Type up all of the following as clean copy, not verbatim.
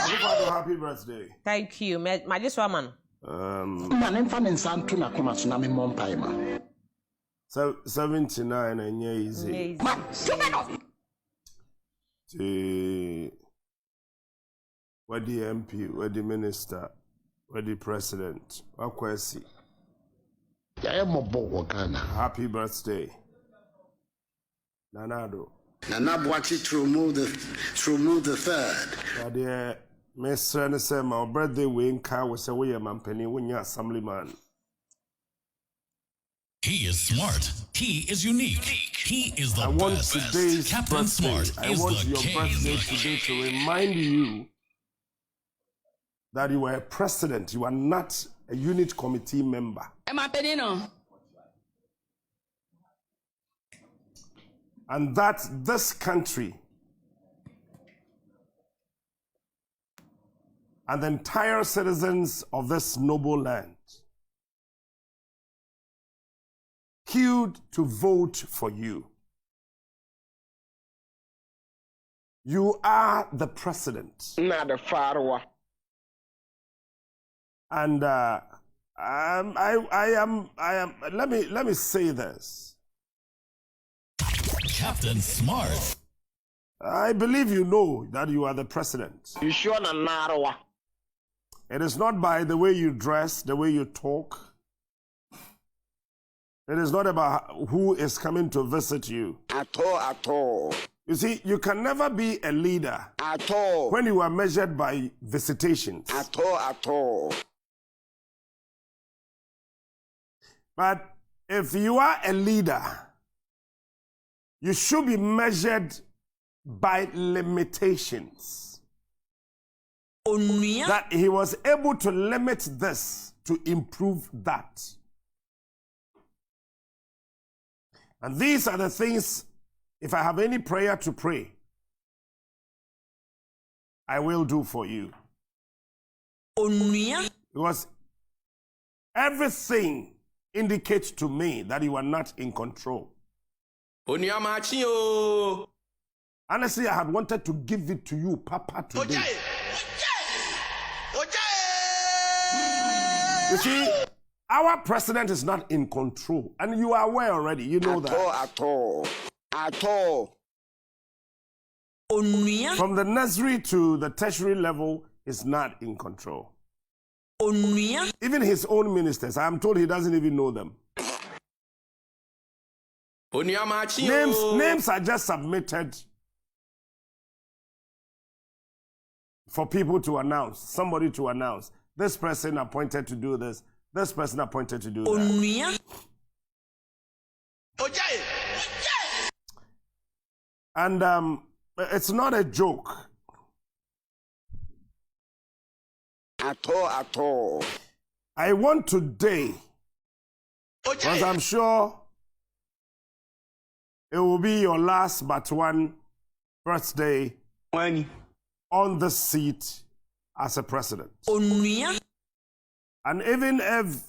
Happy birthday. Thank you. My just woman. So 79 and yeah, easy. Where the MP, where the minister, where the president, Akwesi. Happy birthday, Nana Addo. Nana Addo to remove the third. Yeah, Mr. say my birthday we in car was away a man penny when you're assemblyman. He is smart. He is unique. He is the best. Today's Captain birthday. Smart I is want the your king. birthday today to remind you that you are a president. You are not a unit committee member. And that this country and the entire citizens of this noble land queued to vote for you. You are the president. Not the father. And I am. Let me say this. Captain Smart. I believe you know that you are the president. You sure na? It is not by the way you dress, the way you talk. It is not about who is coming to visit you. At all. You see, you can never be a leader At all. when you are measured by visitations. At all. But if you are a leader, you should be measured by limitations. That he was able to limit this to improve that. And these are the things, if I have any prayer to pray, I will do for you. Because everything indicates to me that you are not in control. Honestly, I had wanted to give it to you, Papa, today. You see, our president is not in control, and you are aware already. You know that. At all. From the nursery to the tertiary level, is not in control. Even his own ministers, I am told he doesn't even know them. Names are just submitted for people to announce, somebody to announce. This person appointed to do this. This person appointed to do that. And it's not a joke. At all. I want today, because I'm sure it will be your last but one birthday on the seat as a president. And even if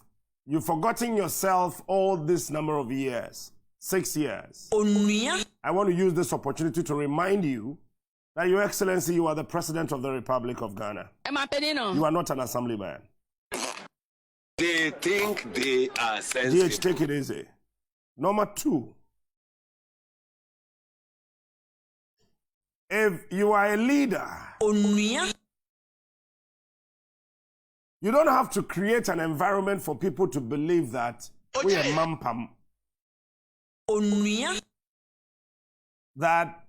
you've forgotten yourself all this number of years, 6 years, I want to use this opportunity to remind you that, Your Excellency, you are the President of the Republic of Ghana. You are not an assemblyman. They think they are sensitive. DH, take it easy. Number 2, if you are a leader, you don't have to create an environment for people to believe that we are mampam. That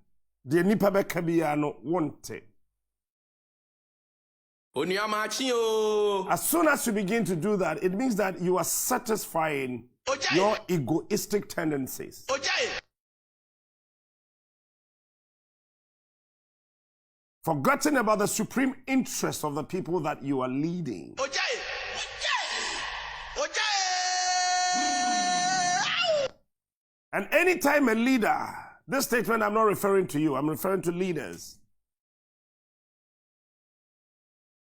the nipa beka biya no want it. As soon as you begin to do that, it means that you are satisfying your egoistic tendencies. Forgetting about the supreme interest of the people that you are leading. And anytime a leader, this statement I'm not referring to you, I'm referring to leaders.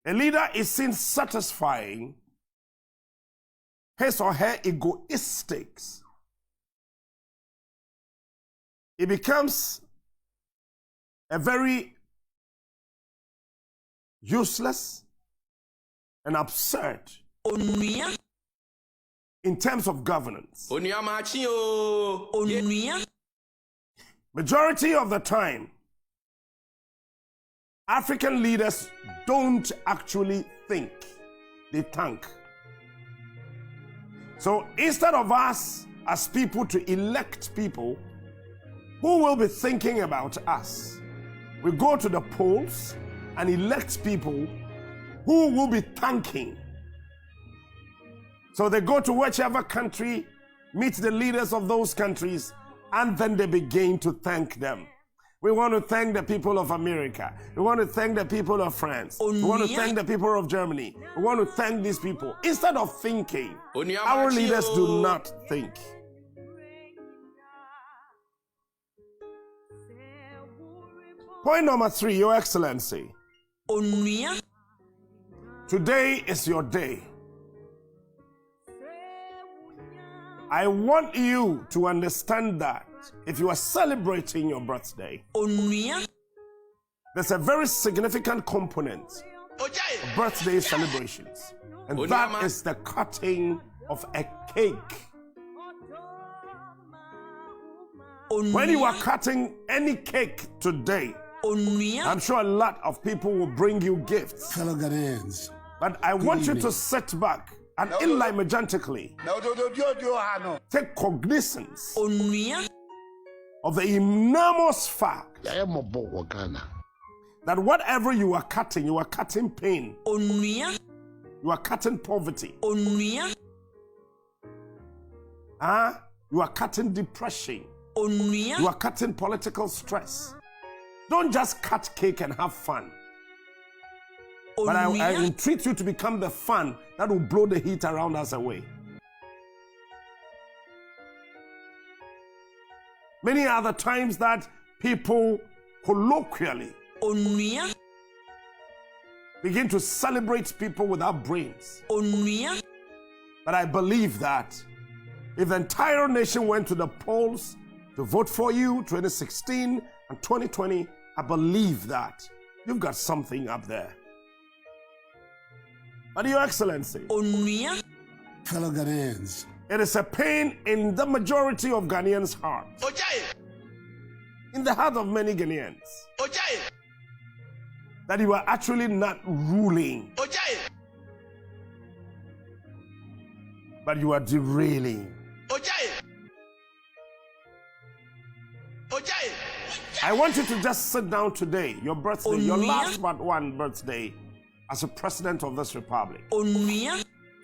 A leader is seen satisfying his or her egoistics. It becomes a very useless and absurd in terms of governance. Majority of the time, African leaders don't actually think, they think. So instead of us as people to elect people who will be thinking about us, we go to the polls and elect people who will be thanking. So they go to whichever country, meet the leaders of those countries, and then they begin to thank them. We want to thank the people of America. We want to thank the people of France. We want to thank the people of Germany. We want to thank these people. Instead of thinking, our leaders do not think. Point number 3, Your Excellency. Today is your day. I want you to understand that if you are celebrating your birthday, there's a very significant component of birthday celebrations, and that is the cutting of a cake. When you are cutting any cake today, I'm sure a lot of people will bring you gifts. Fellow Ghanaians, but I want you to sit back and majestically take cognizance of the enormous fact that whatever you are cutting pain, you are cutting poverty, you are cutting depression, you are cutting political stress. Don't just cut cake and have fun. But I entreat you to become the fun that will blow the heat around us away. Many other times that people colloquially begin to celebrate people without brains. But I believe that if the entire nation went to the polls to vote for you 2016 and 2020, I believe that you've got something up there. But Your Excellency, fellow Ghanaians, it is a pain in the majority of Ghanaians' hearts, in the heart of many Ghanaians, that you are actually not ruling, but you are derailing. I want you to just sit down today, your birthday, your last but one birthday, as a president of this republic.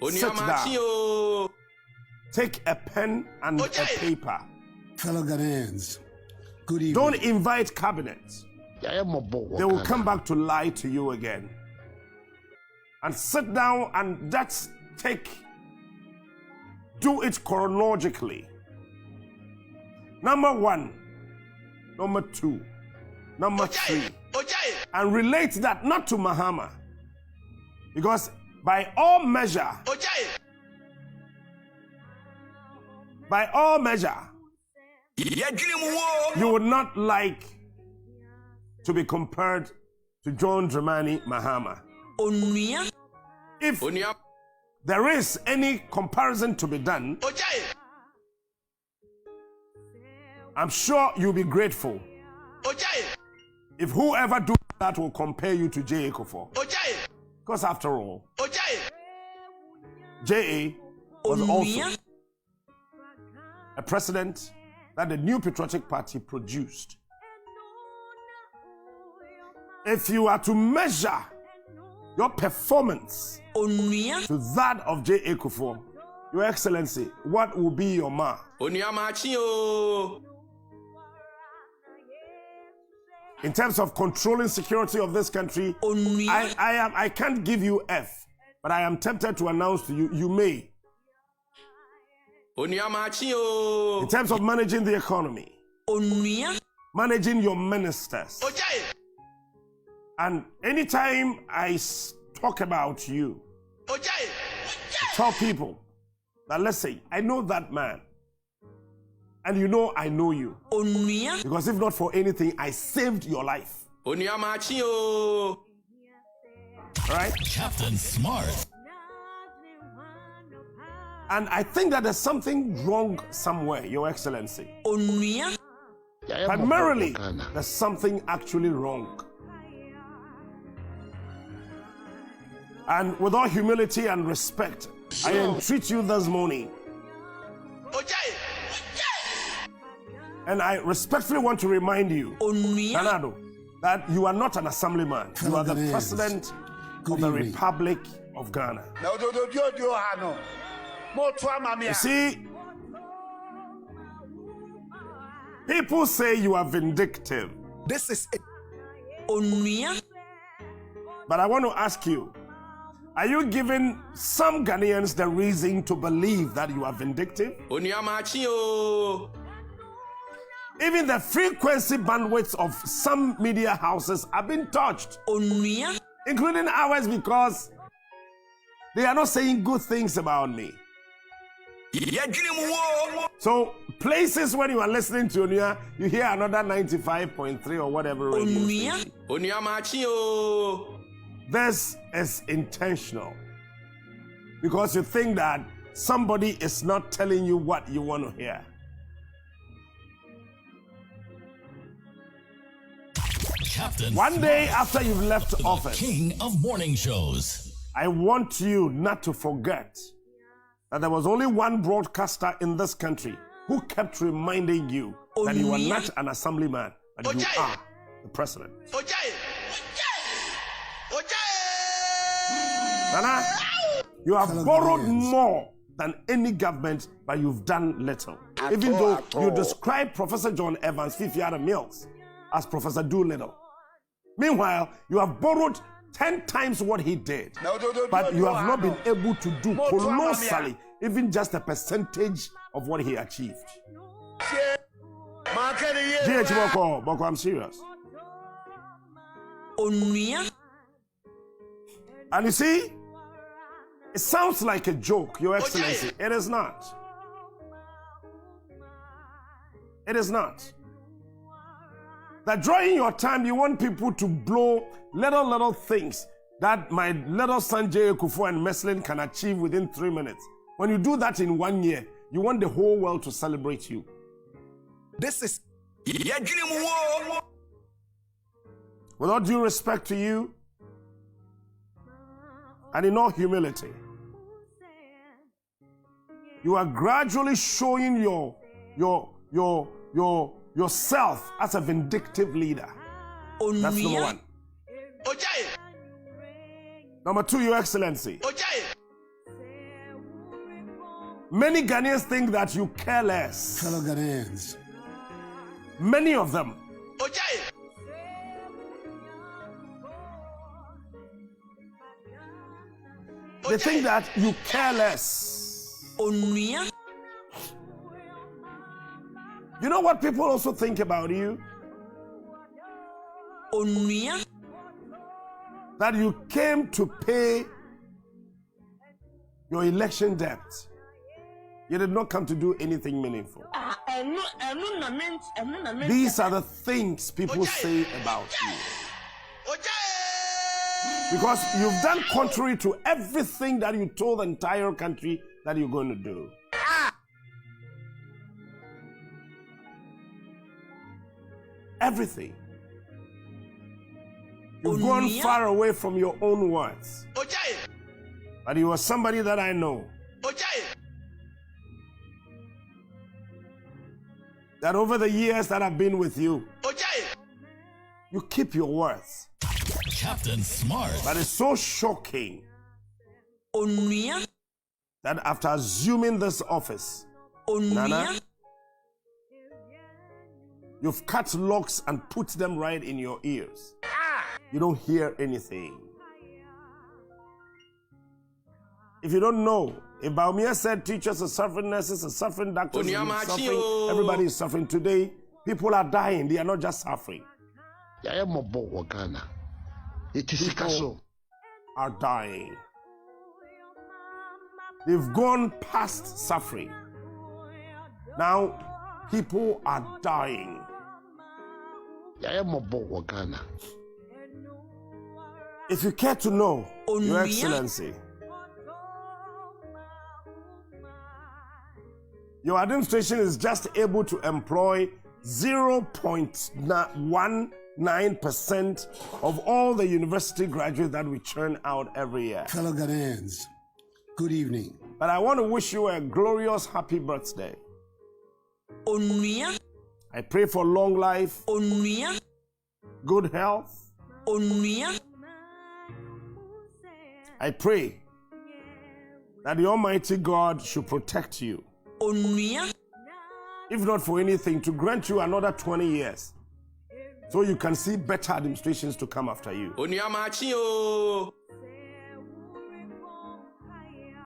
Sit down. Take a pen and a paper. Fellow Ghanaians, good evening. Don't invite cabinets. They will come back to lie to you again. And sit down and just do it chronologically. Number 1, number 2, number 3. And relate that not to Mahama. Because by all measure, you would not like to be compared to John Dramani Mahama. If there is any comparison to be done, I'm sure you'll be grateful if whoever do that will compare you to J.A. Kufuor. Because after all, J.A. was also a president that the New Patriotic Party produced. If you are to measure your performance to that of J.A. Kufuor, Your Excellency, what will be your mark? In terms of controlling security of this country, I can't give you F, but I am tempted to announce to you, you may. In terms of managing the economy, managing your ministers, and anytime I talk about you, I tell people that, let's say, I know that man, and you know I know you. Because if not for anything, I saved your life. right? Captain Smart. And I think that there's something wrong somewhere, Your Excellency. Onua. Primarily, there's something actually wrong. And with all humility and respect, I entreat you this morning. And I respectfully want to remind you, Nana Addo, that you are not an assemblyman. You are the president of the Republic of Ghana. You see, people say you are vindictive. This is it. Onua. But I want to ask you, are you giving some Ghanaians the reason to believe that you are vindictive? Even the frequency bandwidths of some media houses have been touched, Onua. including ours, because they are not saying good things about me. So places when you are listening to Onua, you hear another 95.3 or whatever radio station. This is intentional because you think that somebody is not telling you what you want to hear. Captain One day Smart, after you've left the office, king of morning shows. I want you not to forget that there was only one broadcaster in this country who kept reminding you that you are not an assemblyman, but you are the president. Nana, you have borrowed more than any government, but you've done little. Even though you describe Professor John Evans, Fifiara Mills, as Professor Doolittle. Meanwhile, you have borrowed 10 times what he did, but you have not been able to do colossally, even just a percentage of what he achieved. GH Boko, I'm serious. Onua. And you see, it sounds like a joke, Your Excellency. It is not. It is not. That during your time, you want people to blow little things that my little son J. Kufuor and Meslin can achieve within 3 minutes. When you do that in 1 year, you want the whole world to celebrate you. This is. With all due respect to you, and in all humility, you are gradually showing yourself as a vindictive leader. That's number one. Number two, Your Excellency. Many Ghanaians think that you care less. Fellow Ghanaians. Many of them. They think that you care less. Onua. You know what people also think about you? Onua. That you came to pay your election debt. You did not come to do anything meaningful. These are the things people say about you. Because you've done contrary to everything that you told the entire country that you're going to do. Everything. You've gone far away from your own words. But you are somebody that I know. That over the years that I've been with you, you keep your words. Captain Smart. But it's so shocking Onua. that after assuming this office, Nana, you've cut locks and put them right in your ears. You don't hear anything. If you don't know, if Baumia said teachers are suffering, nurses are suffering, doctors are suffering, everybody is suffering today, people are dying. They are not just suffering. People are dying. They've gone past suffering. Now, people are If you care to know, Your Excellency, your administration is just able to employ 0.19% of all the university graduates that we churn out every year. Fellow Ghanaians, good evening. But I want to wish you a glorious happy birthday. Onua. I pray for long life, Onua. good health. Onua. I pray that the Almighty God should protect you. Onua. If not for anything, to grant you another 20 years so you can see better administrations to come after you. Onua Maakye o.